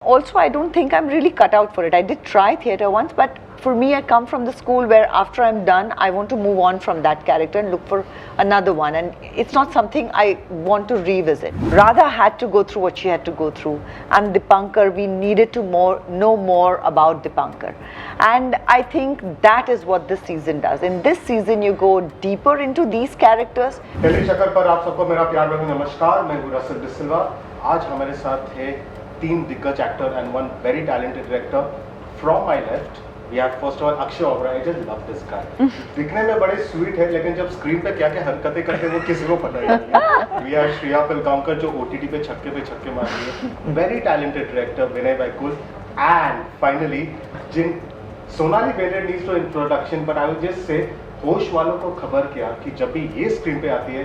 Also, I don't think I'm really cut out for it. I did try theatre once, but for me, I come from the school where after I'm done, I want to move on from that character and look for another one. And it's not something I want to revisit. Radha had to go through what she had to go through. And Dipankar, we needed to know more about Dipankar. And I think that is what this season does. In this season, you go deeper into these characters. Delhi शक्कर पर आप सबको मेरा प्यार भरा नमस्कार. मैं हूं रसल डिसिल्वा. आज हमारे साथ है 3 दिग्गज actor and 1 very talented director. From my left, we have first of all Akshay Obra. I just love this guy. दिखने में बड़े स्वीट है, लेकिन जब स्क्रीन पे क्या क्या हरकतें करते हैं वो किसी को पता ही नहीं है. We have श्रेया पिलगांवकर जो OTT पे छक्के मार रही है. Very talented director Vinay बैकुल. And finally, Sonali Bendre needs no introduction, but I will just say होश वालों को खबर क्या कि जब भी ये स्क्रीन पे आती है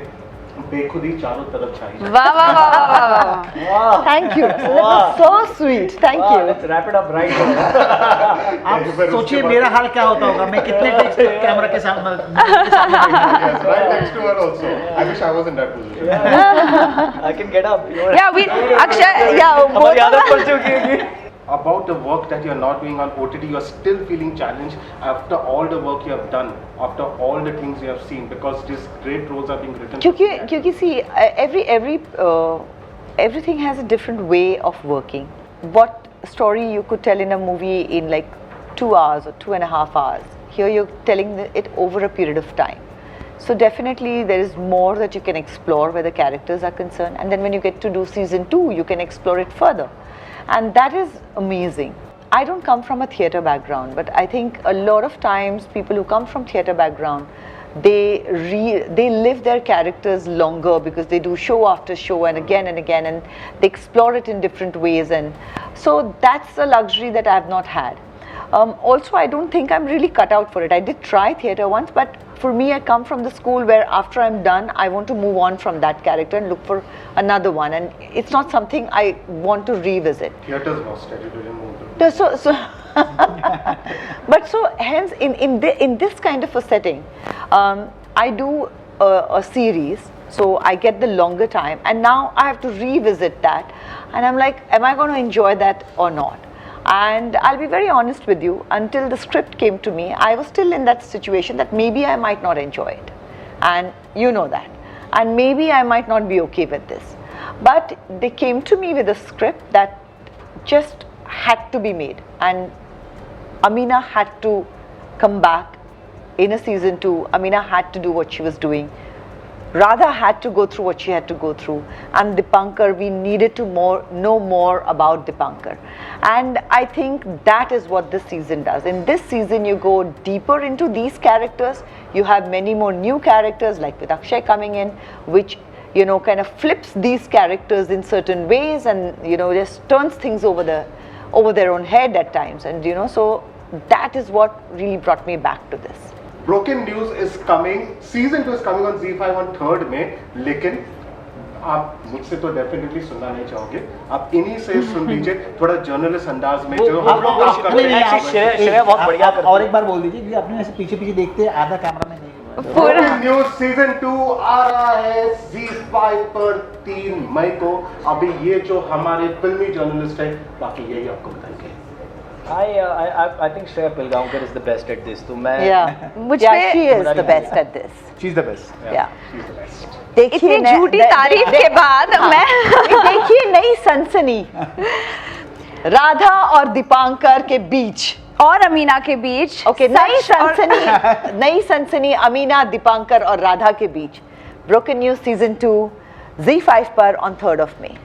बेखुदी चारों तरफ छाई. वाह वाह वाह वाह वाह. Thank you. That was so sweet. Thank you. Let's wrap it up right now. आप सोचिए मेरा हाल क्या होता होगा. मैं कितने टेक्स्ट कैमरा के सामने Yes, right next to her also. I wish I was in that position. I can get up. Yeah, we Akshay. Yeah, हमारी आदत पड़ चुकी है. About the work that you're not doing on OTT, you're still feeling challenged after all the work you have done, after all the things you have seen, because these great roles are being written. क्योंकि see, everything has a different way of working. What story you could tell in a movie in like 2 hours or 2.5 hours, here you're telling it over a period of time. So definitely there is more that you can explore where the characters are concerned, and then when you get to do season 2, you can explore it further. And that is amazing. I don't come from a theatre background, but I think a lot of times people who come from theatre background, they live their characters longer because they do show after show and again, and they explore it in different ways, and so that's a luxury that I have not had. Also, I don't think I'm really cut out for it. I did try theatre once, but for me, I come from the school where after I'm done, I want to move on from that character and look for another one. And it's not something I want to revisit. Theatre's lost territory. But so hence, in this kind of a setting, I do a series, so I get the longer time, and now I have to revisit that, and I'm like, am I going to enjoy that or not? And I'll be very honest with you, until the script came to me, I was still in that situation that maybe I might not enjoy it. And you know that. And maybe I might not be okay with this. But they came to me with a script that just had to be made. And Ameena had to come back in a season 2. Ameena had to do what she was doing. Radha had to go through what she had to go through, and Dipankar, we needed to know more about Dipankar. And I think that is what this season does. In this season, you go deeper into these characters. You have many more new characters, like with Akshay coming in, which, you know, kind of flips these characters in certain ways, and, you know, just turns things over their own head at times. And, you know, so that is what really brought me back to this. Broken News is coming. Season 2 is coming on ZEE5 on 3rd May. लेकिन आप मुझसे तो definitely सुनना नहीं चाहोगे. आप इन्हीं से सुन लीजिए थोड़ा जर्नलिस्ट अंदाज में जो हम लोग आप करते हैं. श्रेया बहुत बढ़िया करती है. और एक बार बोल दीजिए कि आपने ऐसे पीछे देखते आधा कैमरा में नहीं. Broken News सीजन 2 आ रहा है ZEE5 पर 3 मई को. अभी ये जो हमारे फिल्मी जर्नलिस्ट है, बाकी यही आपको बताएंगे. I think Shreya Pilgaonkar is the best at this. तो मैं she is the best at this. She's the best. Yeah. She's the best. देखिए इतनी झूठी तारीफ के बाद मैं देखिए नई सनसनी राधा और दीपांकर के बीच और अमीना के बीच. ओके, नई सनसनी अमीना, दीपांकर और राधा के बीच. ब्रोकन न्यूज सीजन 2 ZEE5 पर on 3rd of May.